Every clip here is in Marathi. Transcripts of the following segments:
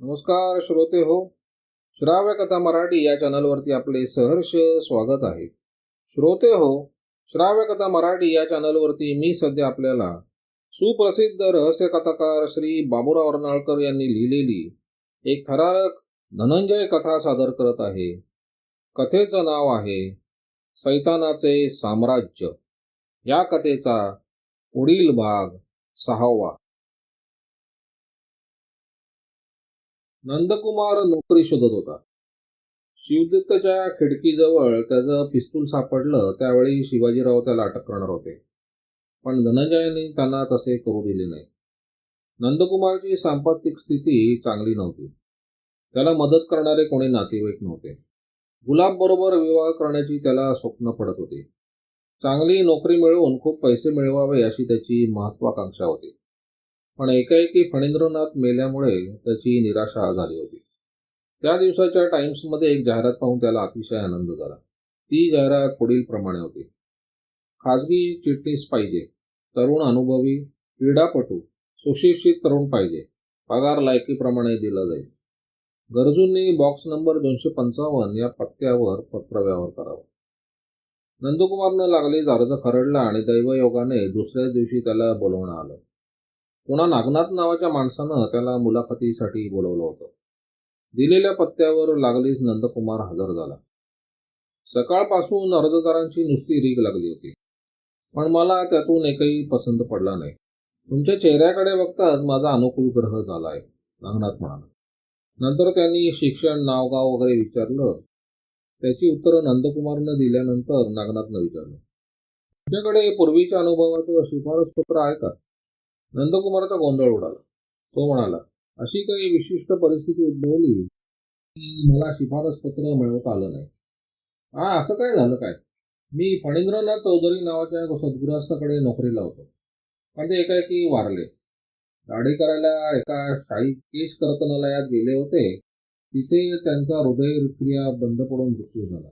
नमस्कार श्रोते हो. श्राव्य कथा मराठी या चॅनलवरती आपले सहर्ष स्वागत आहे. श्रोते हो, श्राव्य कथा मराठी या चॅनलवरती मी सध्या आपल्याला सुप्रसिद्ध रहस्य कथाकार श्री बाबूराव अर्नाळकर यांनी लिहिलेली एक थरारक धनंजय कथा सादर करत आहे. कथेचं नाव आहे सैतानाचे साम्राज्य. या कथेचा पुढील भाग 6वा. नंदकुमार नोकरी शोधत होता. शिवदत्तच्या खिडकीजवळ त्याचं पिस्तूल सापडलं. त्यावेळी शिवाजीराव त्याला अटक करणार होते, पण धनंजयने त्यांना तसे करू दिले नाही. नंदकुमारची सांपत्तिक स्थिती चांगली नव्हती. त्याला मदत करणारे कोणी नातेवाईक नव्हते. गुलाबबरोबर विवाह करण्याची त्याला स्वप्न पडत होती. चांगली नोकरी मिळवून खूप पैसे मिळवावे अशी त्याची महत्वाकांक्षा होती. पण एकाएकी फणींद्रनाथ मेल्यामुळे त्याची निराशा झाली होती. त्या दिवसाच्या टाइम्समध्ये एक जाहिरात पाहून त्याला अतिशय आनंद झाला. ती जाहिरात पुढील प्रमाणे होती: खाजगी चिटणीस पाहिजे, तरुण अनुभवी, क्रीडापटू, सुशिक्षित तरुण पाहिजे, पगार लायकीप्रमाणे दिला जाईल. गरजूंनी बॉक्स नंबर 255 या पत्त्यावर पत्रव्यवहार करावा. नंदकुमारनं लागलीच अर्ज खरडला आणि दैवयोगाने दुसऱ्याच दिवशी त्याला बोलवणं आलं. पुन्हा नागनाथ नावाच्या माणसानं त्याला मुलाखतीसाठी बोलवलं होतं. दिलेल्या पत्त्यावर लागलीच नंदकुमार हजर झाला. सकाळपासून अर्जदारांची नुसती रीग लागली होती, पण मला त्यातून एकही पसंत पडला नाही. तुमच्या चेहऱ्याकडे बघताच माझा अनुकूल ग्रह झाला आहे, नागनाथ म्हणाला. नंतर त्यांनी शिक्षण, नावगाव वगैरे विचारलं. त्याची उत्तरं नंदकुमारनं दिल्यानंतर नागनाथनं विचारलं, तुमच्याकडे पूर्वीच्या अनुभवाचं शिफारस पत्र आहे का? नंदकुमारचा गोंधळ उडाला. तो म्हणाला, अशी काही विशिष्ट परिस्थिती उद्भवली की मला शिफारस पत्र मिळवता आलं नाही. असं काय झालं काय? मी फणींद्रनाथ चौधरी नावाच्या सद्गृहस्थाकडे नोकरीला होतो, पण ते एकाएकी वारले. दाढी करायला एका शाही केश कर्तनालयात गेले होते. तिथे त्यांचा हृदयक्रिया बंद पडून मृत्यू झाला.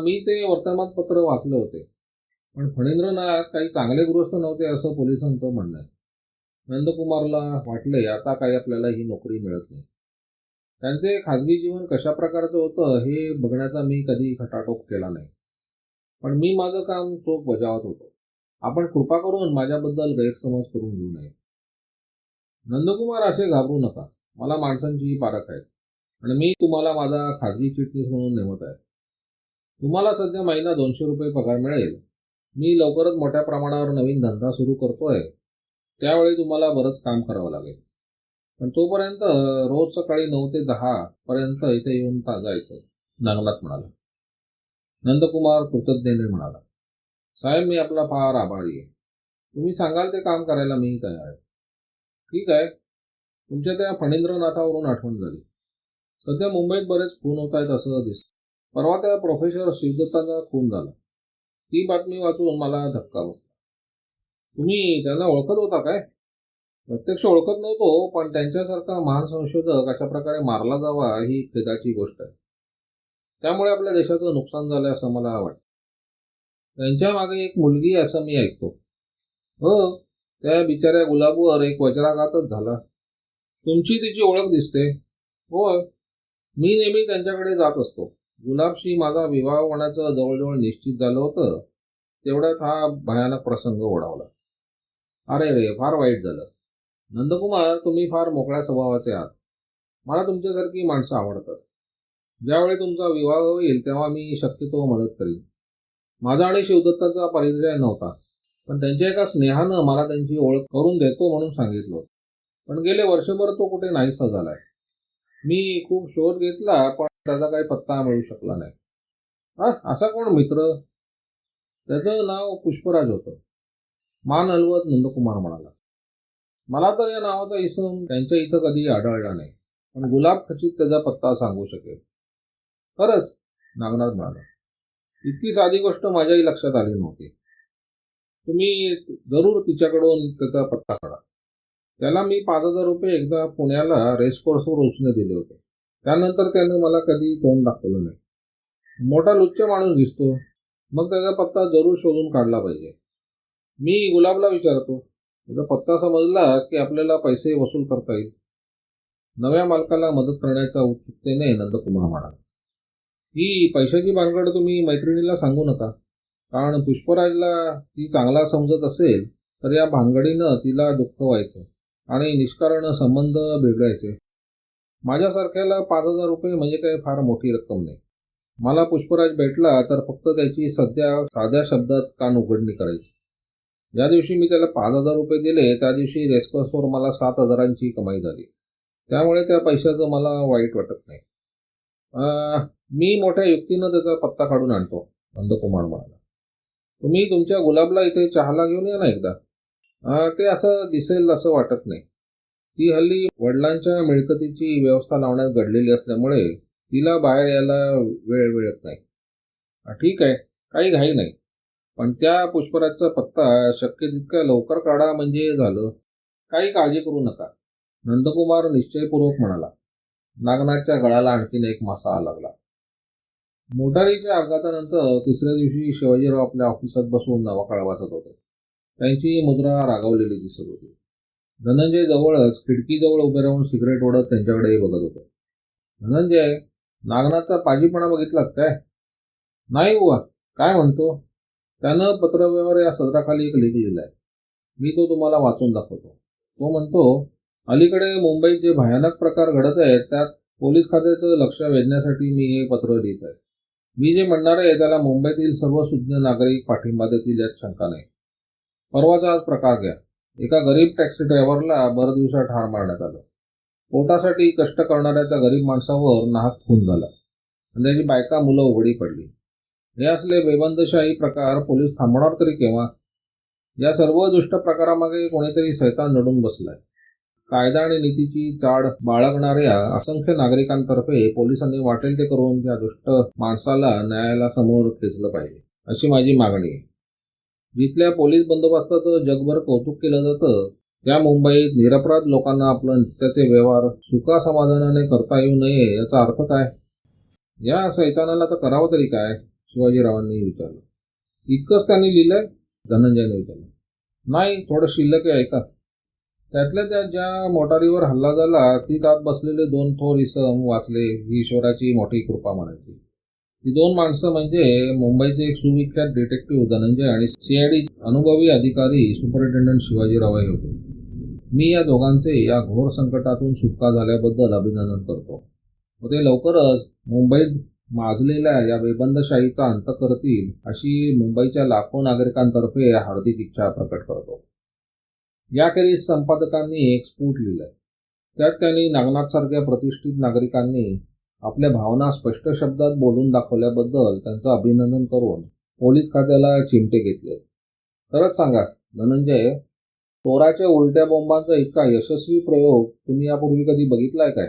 मी ते वर्तमानपत्र वाचले होते, पण फणींद्रनाथ काही चांगले गृहस्थ नव्हते असं पोलिसांचं म्हणणं आहे. नंदकुमारला वाटले आता काही आपल्याला ही नोकरी मिळत नाही. त्यांचे खाजगी जीवन कशा प्रकारचं होतं हे बघण्याचा मी कधी खटाटोप केला नाही, पण मी माझं काम चोख बजावत होतो. आपण कृपा करून माझ्याबद्दल गैरसमज करून घेऊ नये. नंदकुमार, असे घाबरू नका. मला माणसांची पारख आहे आणि मी तुम्हाला माझा खाजगी चिटणीस म्हणून नेमत आहे. तुम्हाला सध्या महिना 200 रुपये पगार मिळेल. मी लवकरच मोठ्या प्रमाणावर नवीन धंदा सुरू करतोय. त्यावेळी तुम्हाला बरंच काम करावं लागेल, पण तोपर्यंत रोज सकाळी 9 ते 10 पर्यंत इथे येऊन जायचं, नागनाथ म्हणाला. नंदकुमार कृतज्ञतेने म्हणाला, साहेब, मी आपला फार आभारी आहे. तुम्ही सांगाल ते काम करायला मी तयार आहे. ठीक आहे. तुमच्या त्या फणींद्रनाथावरून आठवण झाली. सध्या मुंबईत बरेच खून होत आहेत असं दिसतं. परवा त्या प्रोफेसर शिवदत्ताचा खून झाला. ती बातमी वाचून मला धक्का बसला. तुम्ही त्यांना ओळखत होता काय? प्रत्यक्ष ओळखत नव्हतो, पण त्यांच्यासारखा महान संशोधक अशा प्रकारे मारला जावा ही खेदाची गोष्ट आहे. त्यामुळे आपल्या देशाचं नुकसान झालं असं मला वाटतं. त्यांच्या मागे एक मुलगी आहे असं मी ऐकतो. हो, त्या बिचाऱ्या गुलाबवर एक वज्राघातच झाला. तुमची तिची ओळख दिसते. होय, मी नेहमी त्यांच्याकडे जात असतो. गुलाबशी माझा विवाह होण्याचं जवळजवळ निश्चित झालं होतं. तेवढ्यात हा भयानक प्रसंग ओढावला. अरे रे, फार वाईट झालं. नंदकुमार, तुम्ही फार मोकळ्या स्वभावाचे आहात. मला तुमच्यासारखी माणसं आवडतात. ज्यावेळी तुमचा विवाह होईल तेव्हा मी शक्यतो मदत करीन. माझा आणि शिवदत्ताचा परिचय नव्हता, पण त्यांच्या एका स्नेहानं मला त्यांची ओळख करून देतो म्हणून सांगितलं. पण गेले वर्षभर तो कुठे नाहीसा झालाय. मी खूप शोध घेतला, पण त्याचा काही पत्ता मिळू शकला नाही. असा कोण मित्र? त्याचं नाव पुष्पराज होतं. मान हलवत नंदकुमार म्हणाला, मला तर या नावाचा इसम त्यांच्या इथं कधी आढळला नाही, पण गुलाब खचित त्याचा पत्ता सांगू शकेल. खरंच? नागनाथ म्हणाला. इतकी साधी गोष्ट माझ्याही लक्षात आली नव्हती. तुम्ही जरूर तिच्याकडून त्याचा पत्ता काढा. त्याला मी 5,000 रुपये एकदा पुण्याला रेसकोर्सवर उसने दिले होते. त्यानंतर त्यानं मला कधी तोंड दाखवलं नाही. मोठा लुच्च माणूस दिसतो. मग त्याचा पत्ता जरूर शोधून काढला पाहिजे. मी गुलाबला विचारतो. त्याचा पत्ता समजला की आपल्याला पैसे वसूल करता येईल. नव्या मालकाला मदत करण्याच्या उत्सुकतेने नंदकुमार म्हणाला. ही पैशाची भानगड तुम्ही मैत्रिणीला सांगू नका, कारण पुष्पराजला ती चांगला समजत असेल तर या भानगडीनं तिला दुःख व्हायचं आणि निष्कारण संबंध बिघडायचे. माझ्यासारख्याला 5,000 रुपये म्हणजे काही फार मोठी रक्कम नाही. मला पुष्पराज भेटला तर फक्त त्याची सध्या साध्या शब्दात कान उघडणी करायची. ज्या दिवशी मी त्याला 5,000 रुपये दिले त्या दिवशी रेसकोर्सवर मला 7,000ची कमाई झाली. त्यामुळे त्या पैशाचं मला वाईट वाटत नाही. मी मोठ्या युक्तीनं त्याचा पत्ता काढून आणतो, नंदकुमार म्हणाला. तुम्ही तुमच्या गुलाबला इथे चहाला घेऊन या ना एकदा. ते असं दिसेल असं वाटत नाही. ती हल्ली वडिलांच्या मिळकतीची व्यवस्था लावण्यात घडलेली असल्यामुळे तिला बाहेर यायला वेळ मिळत नाही. ठीक आहे, काही घाई नाही. पण त्या पुष्पराजचा पत्ता शक्य तितक्या लवकर काढा म्हणजे झालं. काही काळजी करू नका, नंदकुमार निश्चयपूर्वक म्हणाला. नागनाथच्या गळाला आणखीन एक मासा लागला. मोटारीच्या अपघातानंतर तिसऱ्या दिवशी शिवाजीराव आपल्या ऑफिसात बसून नवाकाळ वाचत होते. त्यांची मुद्रा रागावलेली दिसत होती. धनंजय जवळच खिडकीजवळ उभे राहून सिगरेट ओढत त्यांच्याकडे बघत होते. धनंजय, नागनाथचा पाजीपणा बघितलात काय? नाही बुवा, काय म्हणतो? त्यानं पत्रव्यवहार या सदराखाली एक लेख लिहिलाय. मी तो तुम्हाला वाचून दाखवतो. तो म्हणतो, अलीकडे मुंबईत जे भयानक प्रकार घडत आहेत त्यात पोलीस खात्याचं लक्ष वेधण्यासाठी मी हे पत्र लिहित आहे. मी जे म्हणणार आहे त्याला मुंबईतील सर्व सुज्ञ नागरिक पाठिंबा देतील यात शंका नाही. परवाचा आज प्रकार घ्या. एका गरीब टॅक्सी ड्रायव्हरला भरदिवसा ठार मारण्यात आलं. पोटासाठी कष्ट करणाऱ्या त्या गरीब माणसावर नाहक खून झाला आणि त्याची बायका मुलं उघडी पडली. हे असले बेबंदशाही प्रकार पोलीस थांबवणार तरी केव्हा? या सर्व दुष्ट प्रकारामागे कोणीतरी सैतान नडून बसलाय. कायदा आणि नीतीची चाड बाळगणाऱ्या असंख्य नागरिकांतर्फे पोलिसांनी वाटेल ते करून त्या दुष्ट माणसाला न्यायाला समोर खेचलं पाहिजे, अशी माझी मागणी आहे. जिथल्या पोलीस बंदोबस्ताचं जगभर कौतुक केलं जातं त्या मुंबईत निरपराध लोकांना आपलं नित्याचे व्यवहार सुखासमाधानाने करता येऊ नये याचा अर्थ काय? या सैतानाला तर करावं तरी काय? शिवाजीरावांनी विचारलं. इतकंच त्यांनी लिहिलंय? धनंजयने विचारलं. नाही, थोडं शिल्लक आहे ऐका. त्यातल्या त्यात ज्या मोटारीवर हल्ला झाला ती आत बसलेले 2 थोर इसम वाचले ही ईश्वराची मोठी कृपा म्हणायची. ती 2 माणसं म्हणजे मुंबईचे एक सुविख्यात डिटेक्टिव्ह धनंजय आणि सीआयडी अनुभवी अधिकारी सुपरिटेंडंट शिवाजीराव हे होते. मी या दोघांचे या घोर संकटातून सुटका झाल्याबद्दल अभिनंदन करतो व ते लवकरच मुंबईत माजलेल्या या बेबंदशाहीचा अंत करतील अशी मुंबईच्या लाखो नागरिकांतर्फे हार्दिक इच्छा प्रकट करतो. याखेरीज संपादकांनी एक स्फुट लिहिलंय. त्यात त्यांनी नागनाथसारख्या प्रतिष्ठित नागरिकांनी आपल्या भावना स्पष्ट शब्दात बोलून दाखवल्याबद्दल त्यांचं अभिनंदन करून पोलीस खात्याला चिमटे घेतले. खरंच सांगा धनंजय, चोराच्या उलट्या बॉम्बांचा इतका यशस्वी प्रयोग तुम्ही यापूर्वी कधी बघितलाय काय?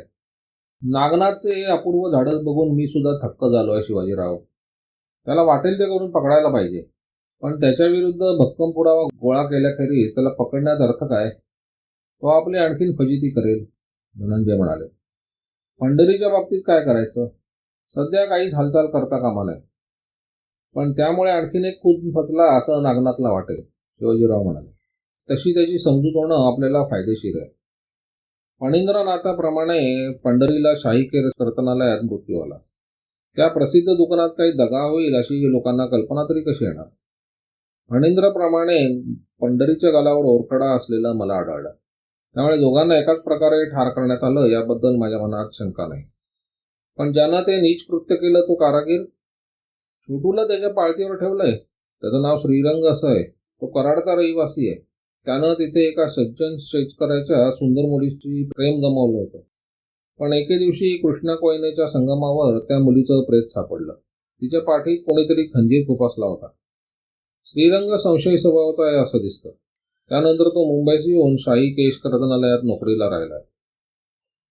नागनाथचे हे अपूर्व धाडस बघून मी सुद्धा थक्क झालोय शिवाजीराव. त्याला वाटेल ते करून पकडायला पाहिजे, पण त्याच्या विरुद्ध भक्कम पुरावा गोळा केल्याखेरीज त्याला पकडण्यात अर्थ काय? तो आपली आणखीन फजिती करेल, धनंजय म्हणाले. पंढरीच्या बाबतीत काय करायचं? सध्या काहीच हालचाल करता कामा नये, पण त्यामुळे आणखीन एक खून फसला असं नागनाथला वाटेल, शिवाजीराव म्हणाले. तशी त्याची समजूत होणं आपल्याला फायदेशीर आहे. फणींद्रनाथाप्रमाणे पंढरीला शाही केर कर्तनालयात मृत्यू आला. त्या प्रसिद्ध दुकानात काही दगा होईल अशी लोकांना कल्पना तरी कशी येणार? फणींद्रप्रमाणे पंढरीच्या गालावर ओरखडा असलेला मला आढळला. त्यामुळे दोघांना एकाच प्रकारे ठार करण्यात आलं याबद्दल माझ्या मनात शंका नाही. पण ज्यानं ते नीच कृत्य केलं तो कारागीर? छोटूला त्याच्या पाळतीवर ठेवलंय. त्याचं नाव श्रीरंग असं आहे. तो कराडचा रहिवासी आहे. त्यानं तिथे एका सज्जन शेचकराच्या सुंदर मुलीची प्रेम गमावलं होतं. पण एके दिवशी कृष्णा कोयनेच्या संगमावर त्या मुलीचं प्रेत सापडलं. तिच्या पाठीत कोणीतरी खंजीर खुपसला होता. श्रीरंग संशयी स्वभावाचा आहे असं दिसतं. त्यानंतर तो मुंबईस येऊन शाही केश कर्तनालयात नोकरीला राहिला.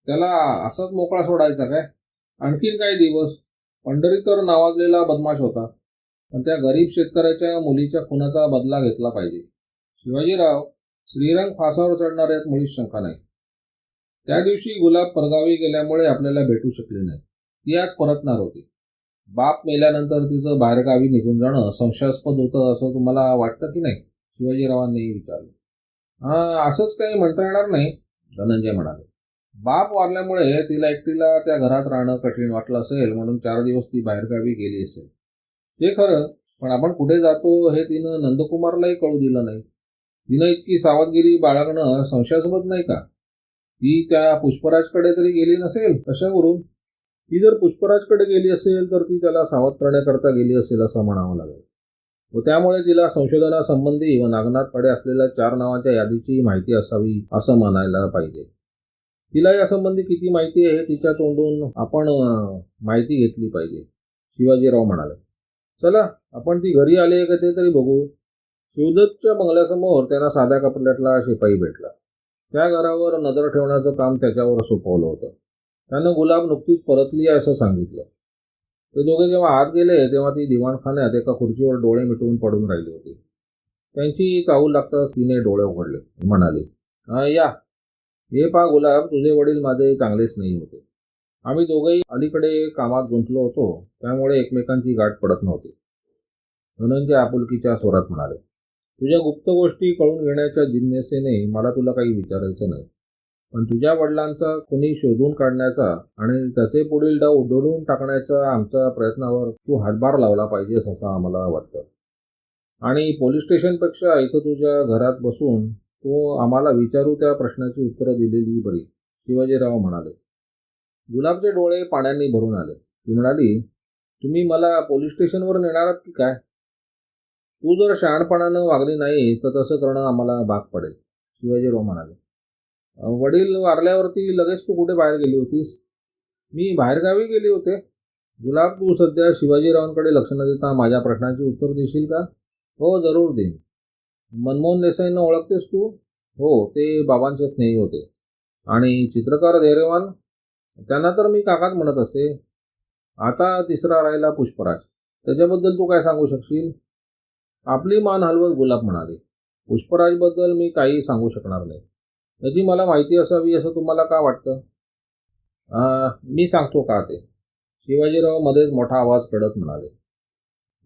त्याला असंच मोकळा सोडायचा काय? आणखीन काही दिवस? पंढरी तर नावाजलेला बदमाश होता, पण त्या गरीब शेतकऱ्याच्या मुलीच्या खुनाचा बदला घेतला पाहिजे. शिवाजीराव, श्रीरंग फासावर चढणार यात मुळीच शंका नाही. त्या दिवशी गुलाब परगावी गेल्यामुळे आपल्याला भेटू शकली नाही. ती आज परतणार होती. बाप मेल्यानंतर तिचं बाहेरगावी निघून जाणं संशयास्पद होतं असं तुम्हाला वाटतं की नाही? शिवाजीरावांनी विचारलं. असंच काही म्हणता येणार नाही, धनंजय म्हणाले. बाप वारल्यामुळे तिला एकटीला त्या घरात राहणं कठीण वाटलं असेल, म्हणून 4 दिवस ती बाहेरगावी गेली असेल. ते खरं, पण आपण कुठे जातो हे तिनं नंदकुमारलाही कळू दिलं नाही. तिनं इतकी सावधगिरी बाळगणं संशयास्पद नाही का? ती त्या पुष्पराजकडे तरी गेली नसेल कशावरून? ती जर पुष्पराजकडे गेली असेल तर ती त्याला सावध करण्याकरता गेली असेल असं म्हणावं लागेल. व त्यामुळे तिला संशोधनासंबंधी व नागनाथकडे असलेल्या 4 नावांच्या यादीची माहिती असावी असं म्हणायला पाहिजे. तिला यासंबंधी किती माहिती आहे हे तिच्या तोंडून आपण माहिती घेतली पाहिजे, शिवाजीराव म्हणाले. चला, आपण ती घरी आली आहे का ते तरी बघू. शिवदत्तच्या बंगल्यासमोर त्यांना साध्या कपड्यातला शिपाई भेटला. त्या घरावर नजर ठेवण्याचं काम त्याच्यावर सोपवलं होतं. त्यानं गुलाब नुकतीच परतली आहे असं सांगितलं. ते दोघे जेव्हा आत गेले तेव्हा ती दिवाणखान्यात एका खुर्चीवर डोळे मिटवून पडून राहिली होती. त्यांची चाहूल लागताच तिने डोळे उघडले, म्हणाली, या. हे पहा गुलाब, तुझे वडील माझे चांगलेच नाही होते. आम्ही दोघेही अलीकडे कामात गुंतलो होतो, त्यामुळे एकमेकांची गाठ पडत नव्हती. धनंजय आपुलकीच्या स्वरात म्हणाले, तुझ्या गुप्त गोष्टी कळून घेण्याच्या जिज्ञासेने मला तुला काही विचारायचं नाही, पण तुझ्या वडिलांचा कुणी शोधून काढण्याचा आणि त्याचे पुढील डाव उधळून टाकण्याच्या आमच्या प्रयत्नावर तू हातभार लावला पाहिजेस असं आम्हाला वाटतं. आणि पोलीस स्टेशनपेक्षा इथं तुझ्या घरात बसून तो आम्हाला विचारू त्या प्रश्नाची उत्तरं दिलेली बरी, शिवाजीराव म्हणाले. गुलाबचे डोळे पाण्याने भरून आले. ती म्हणाली, तुम्ही मला पोलीस स्टेशनवर नेणार आहात की काय? तू जर शहाणपणानं वागली नाही तर तसं करणं आम्हाला भाग पडेल, शिवाजीराव म्हणाले. वडील वारल्यावरती लगेच तू कुठे बाहेर गेली होतीस? मी बाहेरगावी गेले होते. गुलाब, तू सध्या शिवाजीरावांकडे लक्ष न देता माझ्या प्रश्नाची उत्तर देशील का? हो, जरूर देईन. मनमोहन देसाईंना ओळखतेस तू? हो, ते बाबांचे स्नेही होते. आणि चित्रकार धैर्यवान? त्यांना तर मी काकाच म्हणत असे. आता तिसरा राहिला पुष्पराज. त्याच्याबद्दल तू काय सांगू शकशील? आपली मान हलवत गुलाब म्हणाली, पुष्पराजबद्दल मी काही सांगू शकणार नाही. त्याची मला माहिती असावी असं तुम्हाला का वाटतं? मी सांगतो का ते, शिवाजीराव मध्येच मोठा आवाज काढत म्हणाले.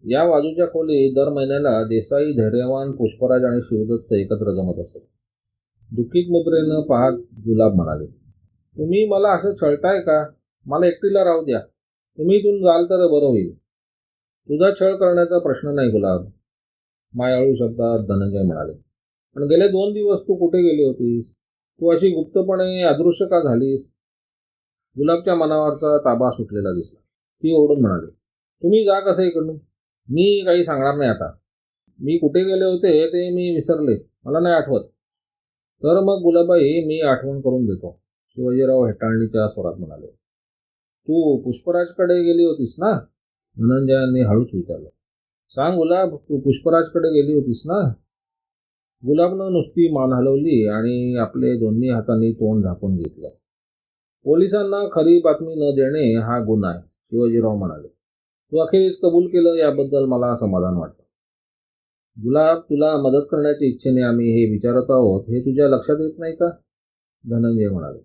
या बाजूच्या खोलीत दर महिन्याला देसाई, धैर्यवान, पुष्पराज आणि शिवदत्त एकत्र जमत असत. दुःखित मुद्रेनं पाहत गुलाब म्हणाले, तुम्ही मला असं छळताय का? मला एकटीला राहू द्या. तुम्ही इथून जाल तर बरं होईल. तुझा छळ करण्याचा प्रश्न नाही गुलाब, मायाळू शब्दात धनंजय म्हणाले. पण गेले 2 दिवस तू कुठे गेली होतीस? तू अशी गुप्तपणे अदृश्य का झालीस? गुलाबच्या मनावरचा ताबा सुटलेला दिसला. ती ओरडून म्हणाली, तुम्ही जा कसं इकडून. मी काही सांगणार नाही आता. मी कुठे गेले होते ते मी विसरले, मला नाही आठवत. तर मग गुलाबाई, मी आठवण करून देतो, शिवाजीराव हेटाळणीच्या स्वरात म्हणाले. तू पुष्पराजकडे गेली होतीस ना? धनंजयाने हळूच विचारलं. सांग गुलाब, तू पुष्पराजकडे गेली होतीस ना? गुलाबनं नुसती मान हलवली आणि आपले दोन्ही हातांनी तोंड झाकून घेतलं. पोलिसांना खरी बातमी न देणे हा गुन्हा आहे, शिवाजीराव म्हणाले. तू अखेरीस कबूल केलं याबद्दल मला समाधान वाटतं. गुलाब, तुला मदत करण्याच्या इच्छेने आम्ही हे विचारत आहोत हे तुझ्या लक्षात येत नाही का? धनंजय म्हणाले.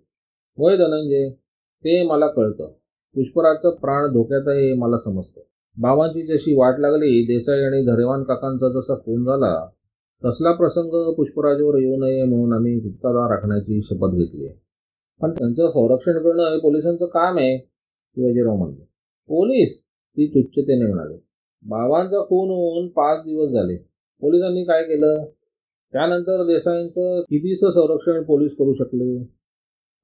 होय धनंजय, ते मला कळतं. पुष्पराजचं प्राण धोक्यात आहे हे मला समजतं. बाबांची जशी वाट लागली, देसाई आणि धैर्यवान काकांचा जसा खून झाला, तसला प्रसंग पुष्पराजवर येऊ नये म्हणून आम्ही गुप्तता राखण्याची शपथ घेतली आहे. पण त्यांचं संरक्षण करणं हे पोलिसांचं काम आहे, शिवाजीराव म्हणाले. पोलीस? ती तुच्छतेने म्हणाले. बाबांचा खून होऊन 5 दिवस झाले. पोलिसांनी काय केलं? त्यानंतर देसाईंचं कितीसं संरक्षण पोलीस करू शकले?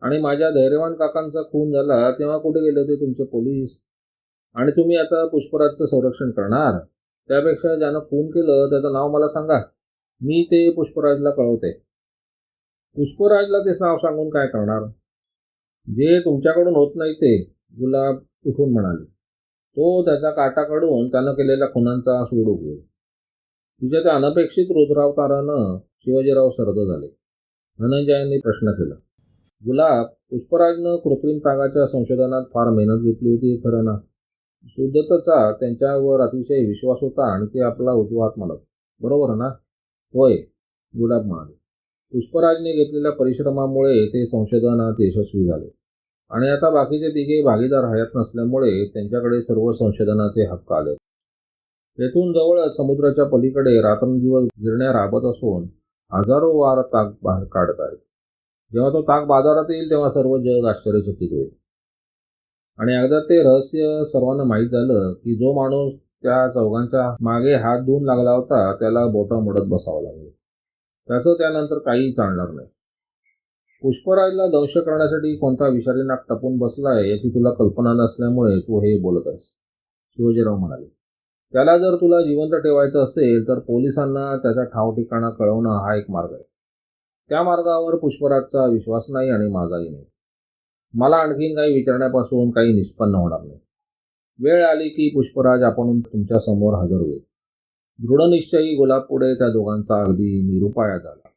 आणि माझ्या धैर्यवान काकांचा खून झाला तेव्हा कुठे गेले होते तुमचे पोलीस? आणि तुम्ही आता पुष्पराजचं संरक्षण करणार? त्यापेक्षा ज्यानं खून केलं त्याचं नाव मला सांगा, मी ते पुष्पराजला कळवते. पुष्पराजला तेच नाव सांगून काय करणार? जे तुमच्याकडून होत नाही ते, गुलाब उठून म्हणाली. तो त्याचा काटा काढून त्यानं केलेल्या खुनांचा सूड उगवेल. तुझ्या त्या अनपेक्षित रुद्रावतारानं शिवाजीराव सरद झाले. धनंजयांनी प्रश्न केला. गुलाब, पुष्पराजनं कृत्रिम तागाच्या संशोधनात फार मेहनत घेतली होती खरं ना? शुद्धतचा त्यांच्यावर अतिशय विश्वास होता आणि ते आपला उजवा हात म्हणत, बरोबर ना? होय, गुलाब म्हणाले. पुष्पराजने घेतलेल्या परिश्रमामुळे ते संशोधनात यशस्वी झाले आणि आता बाकीचे तिघे भागीदार हयात नसल्यामुळे त्यांच्याकडे सर्व संशोधनाचे हक्क आले. तेथून जवळच समुद्राच्या पलीकडे रात्रंदिवस गिरण्या राबत असून हजारो वार ताग बाहेर काढत आहेत. जेव्हा तो ताक बाजारात येईल तेव्हा सर्व जग आश्चर्यचकित होईल. आणि एकदा ते रहस्य सर्वांना माहीत झालं की जो माणूस त्या चौघांच्या मागे हात धुवून लागला होता त्याला बोटं मोडत बसावं लागलं. त्याचं त्यानंतर काहीही चालणार नाही. पुष्पराजला दंश करण्यासाठी कोणता विषारी नाग टपून बसलाय याची तुला कल्पना नसल्यामुळे तू हे बोलत आहेस, शिवाजीराव म्हणाले. त्याला जर तुला जिवंत ठेवायचं असेल तर पोलिसांना त्याचा ठाव ठिकाणा कळवणं हा एक मार्ग आहे. त्या मार्गावर पुष्पराजचा विश्वास नाही आणि माझाही नाही. मला आणखीन काही विचारण्यापासून काही निष्पन्न होणार नाही. वेळ आली की पुष्पराज आपण तुमच्या समोर हजर होईल. दृढनिश्चयी गुलाब पुढे त्या दोघांचा अगदी निरुपाया झाला.